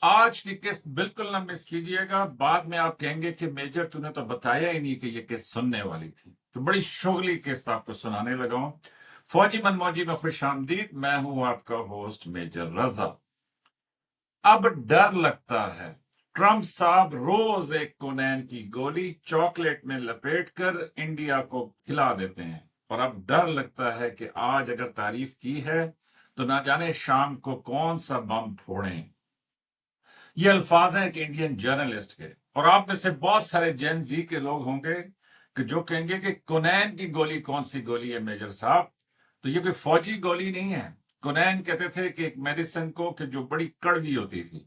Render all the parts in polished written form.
आज की किस्त बिल्कुल ना मिस कीजिएगा। बाद में आप कहेंगे कि मेजर तूने तो बताया ही नहीं कि ये किस्त सुनने वाली थी। तो बड़ी शुगली किस्त आपको सुनाने लगा हूं। फौजी मनमौजी में खुश आमदीद। मैं हूं आपका होस्ट मेजर रजा। अब डर लगता है। ट्रंप साहब रोज एक कोनैन की गोली चॉकलेट में लपेटकर इंडिया को खिला देते हैं, और अब डर लगता है कि आज अगर तारीफ की है तो ना जाने शाम को कौन सा बम फोड़ें। ये अल्फाज हैं एक इंडियन जर्नलिस्ट के। और आप में से बहुत सारे जेन जी के लोग होंगे कि जो कहेंगे कि कुनैन की गोली कौन सी गोली है मेजर साहब। तो ये कोई फौजी गोली नहीं है। कुनैन कहते थे कि एक मेडिसिन को कि जो बड़ी कड़वी होती थी,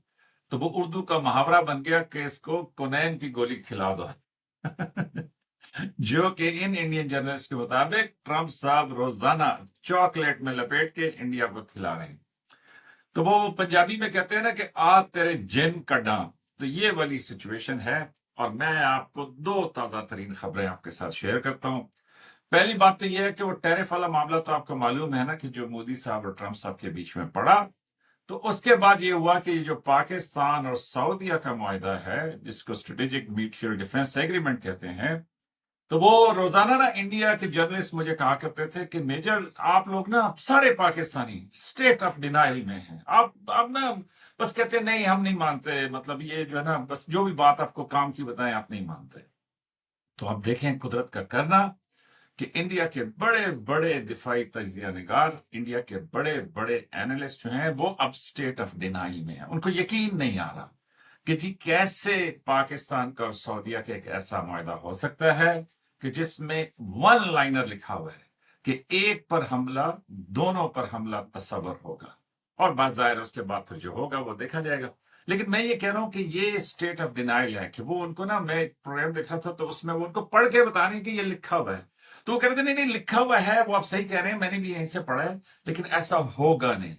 तो वो उर्दू का मुहावरा बन गया कि इसको कुनैन की गोली खिला दो। जो कि इन इंडियन जर्नलिस्ट के मुताबिक ट्रंप साहब रोजाना चॉकलेट में लपेट के इंडिया को खिला रहे हैं। तो वो पंजाबी में कहते हैं ना कि आ तेरे जिन का डांव। तो ये वाली सिचुएशन है। और मैं आपको दो ताजा तरीन खबरें आपके साथ शेयर करता हूं। पहली बात तो यह है कि वो टैरिफ वाला मामला तो आपको मालूम है ना, कि जो मोदी साहब और ट्रंप साहब के बीच में पड़ा। तो उसके बाद ये हुआ कि ये जो पाकिस्तान और सऊदीया का मुआहदा है, जिसको स्ट्रेटेजिक म्यूचुअल डिफेंस एग्रीमेंट कहते हैं, तो वो रोजाना ना इंडिया के जर्नलिस्ट मुझे कहा करते थे कि मेजर आप लोग ना सारे पाकिस्तानी स्टेट ऑफ डिनाइल में हैं। आप ना बस कहते नहीं हम नहीं मानते, मतलब ये जो है ना, बस जो भी बात आपको काम की बताएं आप नहीं मानते। तो आप देखें कुदरत का करना कि इंडिया के बड़े बड़े दिफाई तजिया निगार, इंडिया के बड़े बड़े एनालिस्ट जो हैं, वो अब स्टेट ऑफ डिनाइल में है। उनको यकीन नहीं आ रहा कि जी कैसे पाकिस्तान का और सऊदीया का एक ऐसा मुआहदा हो सकता है कि जिसमें वन लाइनर लिखा हुआ है कि एक पर हमला, दोनों पर हमला तस्वर होगा, और बाज़ाहिर उसके बाद फिर जो होगा वो देखा जाएगा। लेकिन मैं ये कह रहा हूं कि ये स्टेट ऑफ डिनाइल है कि वो उनको ना, मैं एक प्रोग्राम देख रहा था तो उसमें वो उनको पढ़ के बता रहे हैं कि ये लिखा हुआ है। तो वो कह रहे थे नहीं नहीं लिखा हुआ है, वो आप सही कह रहे हैं, मैंने भी यहीं से पढ़ा है, लेकिन ऐसा होगा नहीं।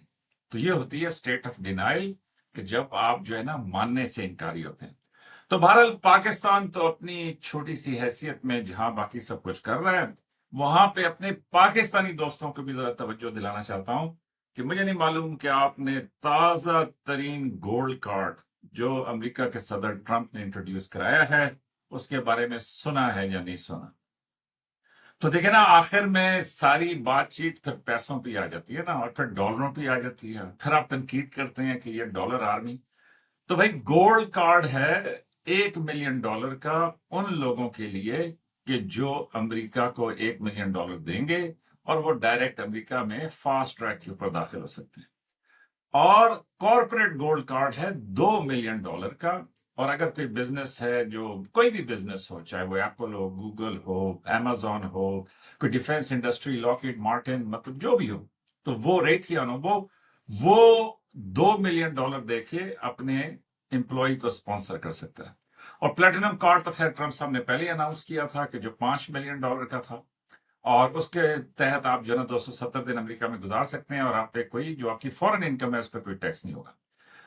तो ये होती है स्टेट ऑफ डिनाइल, कि जब आप जो है ना मानने से इनकारी होते हैं। तो बहरहाल पाकिस्तान तो अपनी छोटी सी हैसियत में जहां बाकी सब कुछ कर रहा है, वहां पे अपने पाकिस्तानी दोस्तों को भी जरा तवज्जो दिलाना चाहता हूं कि मुझे नहीं मालूम कि आपने ताजा तरीन गोल्ड कार्ड जो अमेरिका के सदर ट्रंप ने इंट्रोड्यूस कराया है उसके बारे में सुना है या नहीं सुना। तो देखिए ना, आखिर में सारी बातचीत फिर पैसों पे आ जाती है ना, और फिर डॉलरों पे आ जाती है। फिर आप तनकीद करते हैं कि ये डॉलर आर्मी। तो भाई गोल्ड कार्ड है $1 मिलियन का उन लोगों के लिए कि जो अमेरिका को $1 मिलियन देंगे, और वो डायरेक्ट अमेरिका में फास्ट ट्रैक के ऊपर दाखिल हो सकते हैं। और कॉर्पोरेट गोल्ड कार्ड है $2 मिलियन का। और अगर कोई बिजनेस है, जो कोई भी बिजनेस हो, चाहे वो एप्पल हो, गूगल हो, amazon हो, कोई डिफेंस इंडस्ट्री, लॉकहीड मार्टिन, मतलब जो भी हो, तो वो रेथियन हो, वो $2 मिलियन देके अपने एम्प्लॉय को स्पॉन्सर कर सकता है। और प्लेटिनम कार्ड तो खैर ट्रंप साहब ने पहले ही अनाउंस किया था कि जो $5 मिलियन का था, और उसके तहत आप जो है ना 270 दिन अमेरिका में गुजार सकते हैं, और आप पे कोई जो आपकी फॉरेन इनकम है उस पर कोई टैक्स नहीं होगा।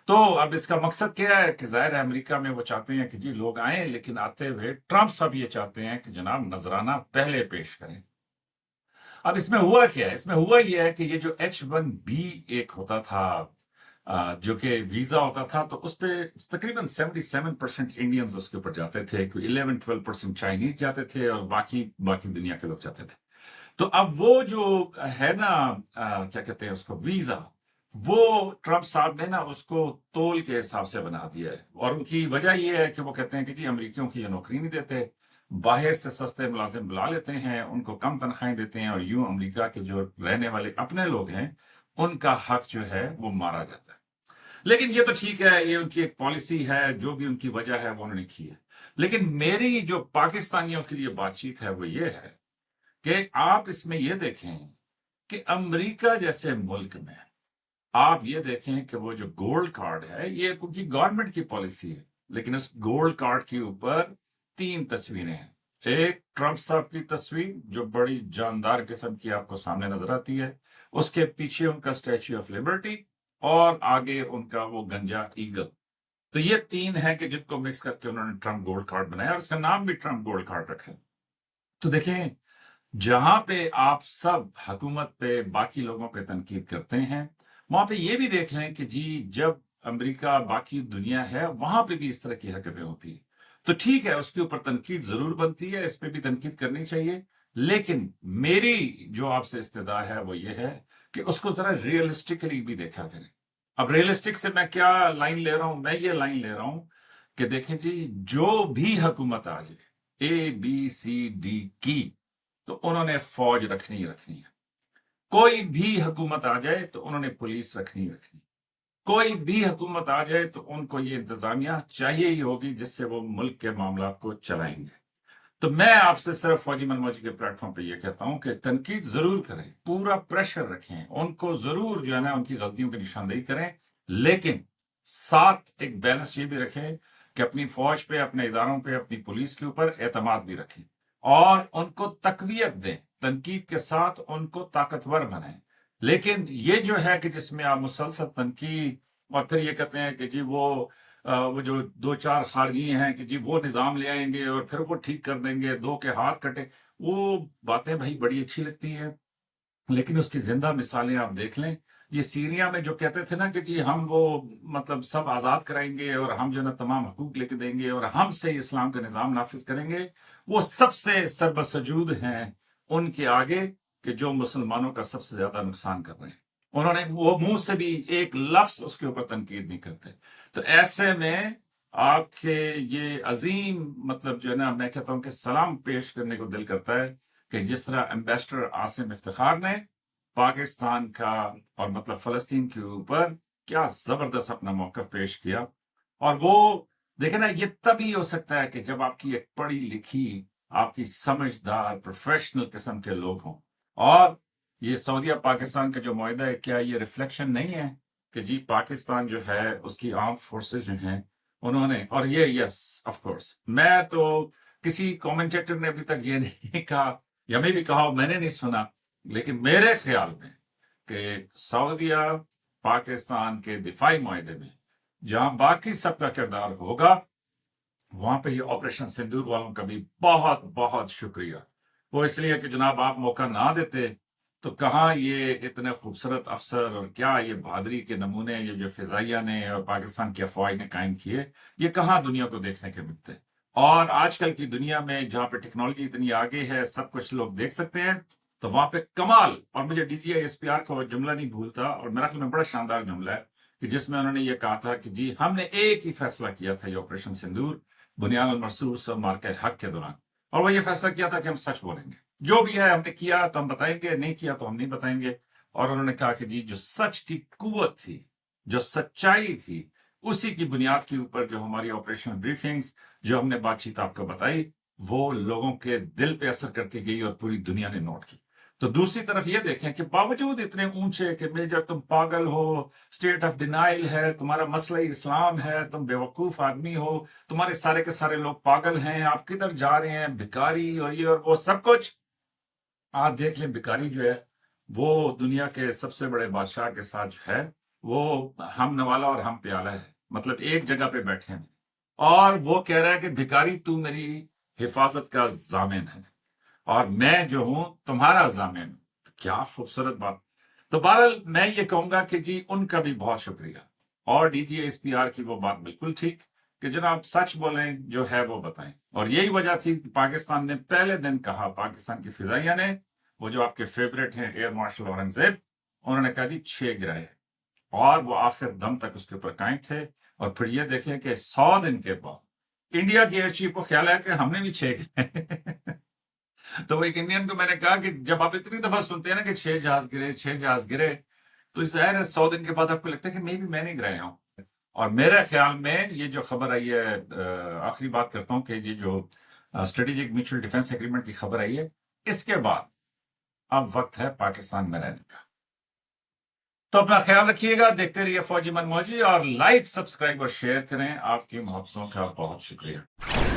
तो अब इसका मकसद क्या है कि जाहिर है अमेरिका में वो चाहते हैं कि जी लोग आए, लेकिन आते हुए ट्रंप साहब ये चाहते हैं कि जनाब नजराना पहले पेश करें। अब इसमें हुआ क्या है? इसमें हुआ ये है कि ये जो H1B एक होता था, जो कि वीजा होता था, तो उस पे तकरीबन 77% इंडियंस उसके ऊपर जाते थे, कोई 11-12% चाइनीज जाते थे, और बाकी बाकी दुनिया के लोग जाते थे। तो अब वो जो है ना, क्या कहते हैं उसको, वीजा, वो ट्रंप साहब ने ना उसको तोल के हिसाब से बना दिया है। और उनकी वजह ये है कि वो कहते हैं कि जी अमेरिकियों की ये नौकरी नहीं देते, बाहर से सस्ते मुलाजिम बुला लेते हैं, उनको कम तनख्वाहें देते हैं, और यूं अमेरिका के जो रहने वाले अपने लोग हैं उनका हक जो है वो मारा जाता है। लेकिन ये तो ठीक है, ये उनकी एक पॉलिसी है, जो भी उनकी वजह है वो उन्होंने की है। लेकिन मेरी जो पाकिस्तानियों के लिए बातचीत है वो ये है कि आप इसमें ये देखें कि अमेरिका जैसे मुल्क में आप ये देखें कि वो जो गोल्ड कार्ड है ये उनकी गवर्नमेंट की पॉलिसी है, लेकिन उस गोल्ड कार्ड के ऊपर 3 तस्वीरें हैं। एक ट्रंप साहब की तस्वीर जो बड़ी जानदार किस्म की आपको सामने नजर आती है, उसके पीछे उनका स्टैच्यू ऑफ लिबर्टी, और आगे उनका वो गंजा ईगल। तो ये 3 है कि जिनको मिक्स करके उन्होंने ट्रंप गोल्ड कार्ड बनाया, और इसका नाम भी ट्रंप गोल्ड कार्ड रखा है। तो देखें, जहां पे आप सब हुकूमत पे, बाकी लोगों पे तनकीद करते हैं, वहां पे ये भी देख लें कि जी जब امریکہ باقی دنیا ہے وہاں پہ بھی اس طرح کی حرکتیں ہوتی ہیں. تو ٹھیک ہے، اس کے اوپر تنقید ضرور بنتی ہے، اس پہ بھی تنقید کرنی چاہیے، لیکن میری جو آپ سے استدعا ہے وہ یہ ہے کہ اس کو ذرا ریئلسٹکلی بھی دیکھا کریں. اب ریئلسٹک سے میں کیا لائن لے رہا ہوں؟ میں یہ لائن لے رہا ہوں کہ دیکھیں جی، جو بھی حکومت آ جائے ABCD کی، تو انہوں نے فوج رکھنی ہے. کوئی بھی حکومت آ جائے تو انہوں نے پولیس رکھنی. کوئی بھی حکومت آ جائے تو ان کو یہ انتظامیہ چاہیے ہی ہوگی جس سے وہ ملک کے معاملات کو چلائیں گے. تو میں آپ سے صرف فوجی من موجی کے پلیٹ فارم پہ یہ کہتا ہوں کہ تنقید ضرور کریں، پورا پریشر رکھیں، ان کو ضرور جو ہے نا ان کی غلطیوں کی نشاندہی کریں، لیکن ساتھ ایک بیلنس یہ بھی رکھیں کہ اپنی فوج پہ، اپنے اداروں پہ، اپنی پولیس کے اوپر اعتماد بھی رکھیں اور ان کو تقویت دیں، تنقید کے ساتھ ان کو طاقتور بنائیں. لیکن یہ جو ہے کہ جس میں آپ مسلسل تنقید اور پھر یہ کہتے ہیں کہ جی وہ جو دو چار خارجی ہیں کہ جی وہ نظام لے آئیں گے اور پھر وہ ٹھیک کر دیں گے، دو کے ہاتھ کٹے، وہ باتیں بھائی بڑی اچھی لگتی ہیں، لیکن اس کی زندہ مثالیں آپ دیکھ لیں. یہ سیریا میں جو کہتے تھے نا کہ جی ہم وہ مطلب سب آزاد کرائیں گے اور ہم جو ہے نا تمام حقوق لے کے دیں گے اور ہم سے اسلام کا نظام نافذ کریں گے، وہ سب سے سربسجود ہیں ان کے آگے کہ جو مسلمانوں کا سب سے زیادہ نقصان کر رہے ہیں. انہوں نے وہ منہ سے بھی ایک لفظ اس کے اوپر تنقید نہیں کرتے. تو ایسے میں آپ کے یہ عظیم مطلب جو ہے نا، میں کہتا ہوں کہ سلام پیش کرنے کو دل کرتا ہے کہ جس طرح ایمبیسڈر عاصم افتخار نے پاکستان کا اور مطلب فلسطین کے اوپر کیا زبردست اپنا موقف پیش کیا. اور وہ دیکھیں نا، یہ تبھی ہو سکتا ہے کہ جب آپ کی ایک پڑھی لکھی، آپ کی سمجھدار پروفیشنل قسم کے لوگ ہوں. اور یہ سعودیہ پاکستان کا جو معاہدہ ہے، کیا یہ ریفلیکشن نہیں ہے کہ جی پاکستان جو ہے اس کی آرم فورسز جو ہیں انہوں نے، اور یہ یس آف کورس، میں تو کسی کومنٹیٹر نے ابھی تک یہ نہیں کہا یا میں بھی کہا میں نے نہیں سنا، لیکن میرے خیال میں کہ سعودیہ پاکستان کے دفاعی معاہدے میں جہاں باقی سب کا کردار ہوگا، وہاں پہ یہ آپریشن سندور والوں کا بھی بہت بہت شکریہ. وہ اس لیے کہ جناب آپ موقع نہ دیتے تو کہاں یہ اتنے خوبصورت افسر اور کیا یہ بہادری کے نمونے یہ جو فضائیہ نے اور پاکستان کی افواج نے قائم کیے، یہ کہاں دنیا کو دیکھنے کے ملتے. اور آج کل کی دنیا میں جہاں پہ ٹیکنالوجی اتنی آگے ہے، سب کچھ لوگ دیکھ سکتے ہیں، تو وہاں پہ کمال. اور مجھے DGI SPR کا وہ جملہ نہیں بھولتا، اور میرا خیال میں بڑا شاندار جملہ ہے کہ جس میں انہوں نے یہ کہا تھا کہ جی ہم نے ایک ہی فیصلہ کیا تھا، یہ آپریشن سندور بنیاد المرصوص اور مارکہ حق کے دوران، اور وہ یہ فیصلہ کیا تھا کہ ہم سچ بولیں گے، جو بھی ہے ہم نے کیا تو ہم بتائیں گے، نہیں کیا تو ہم نہیں بتائیں گے. اور انہوں نے کہا کہ جی جو سچ کی قوت تھی، جو سچائی تھی، اسی کی بنیاد کے اوپر جو ہماری آپریشن بریفنگز جو ہم نے بات چیت آپ کو بتائی، وہ لوگوں کے دل پہ اثر کرتی گئی اور پوری دنیا نے نوٹ کی. تو دوسری طرف یہ دیکھیں کہ باوجود اتنے اونچے کہ میجر تم پاگل ہو، اسٹیٹ آف ڈینائل ہے، تمہارا مسئلہ اسلام ہے، تم بیوقوف آدمی ہو، تمہارے سارے کے سارے لوگ پاگل ہیں، آپ کدھر جا رہے ہیں، بھکاری اور یہ اور وہ سب کچھ. آپ دیکھ لیں بھکاری جو ہے وہ دنیا کے سب سے بڑے بادشاہ کے ساتھ جو ہے وہ ہم نوالا اور ہم پیالہ ہے، مطلب ایک جگہ پہ بیٹھے ہیں، اور وہ کہہ رہا ہے کہ بھکاری تو میری حفاظت کا ضامن ہے اور میں جو ہوں تمہارا ضامن. کیا خوبصورت بات. تو بہرحال میں یہ کہوں گا کہ جی ان کا بھی بہت شکریہ. اور DGI SPR کی وہ بات بالکل ٹھیک کہ جناب سچ بولیں، جو ہے وہ بتائیں. اور یہی وجہ تھی کہ پاکستان نے پہلے دن کہا، پاکستان کی فضائیہ نے، وہ جو آپ کے فیورٹ ہیں ایئر مارشل اورنگزیب، انہوں نے کہا جی 6 گرائے، اور وہ آخر دم تک اس کے اوپر قائم تھے. اور پھر یہ دیکھیں کہ 100 دن کے بعد انڈیا کی ایئر چیف کو خیال ہے کہ ہم نے بھی 6 گرائے. تو وہ ایک انڈین کو میں نے کہا کہ جب آپ اتنی دفعہ سنتے ہیں نا کہ 6 جہاز گرے، 6 جہاز گرے، تو ظاہر ہے 100 دن کے بعد آپ کو لگتا ہے کہ میں نہیں گرایا ہوں. اور میرے خیال میں یہ جو خبر آئی ہے، آخری بات کرتا ہوں کہ یہ جو اسٹریٹجک میوچل ڈیفنس ایگریمنٹ کی خبر آئی ہے، اس کے بعد اب وقت ہے پاکستان میں رہنے کا. تو اپنا خیال رکھیے گا، دیکھتے رہیے فوجی من موجی، اور لائک، سبسکرائب اور شیئر کریں. آپ کی محبتوں کا بہت شکریہ.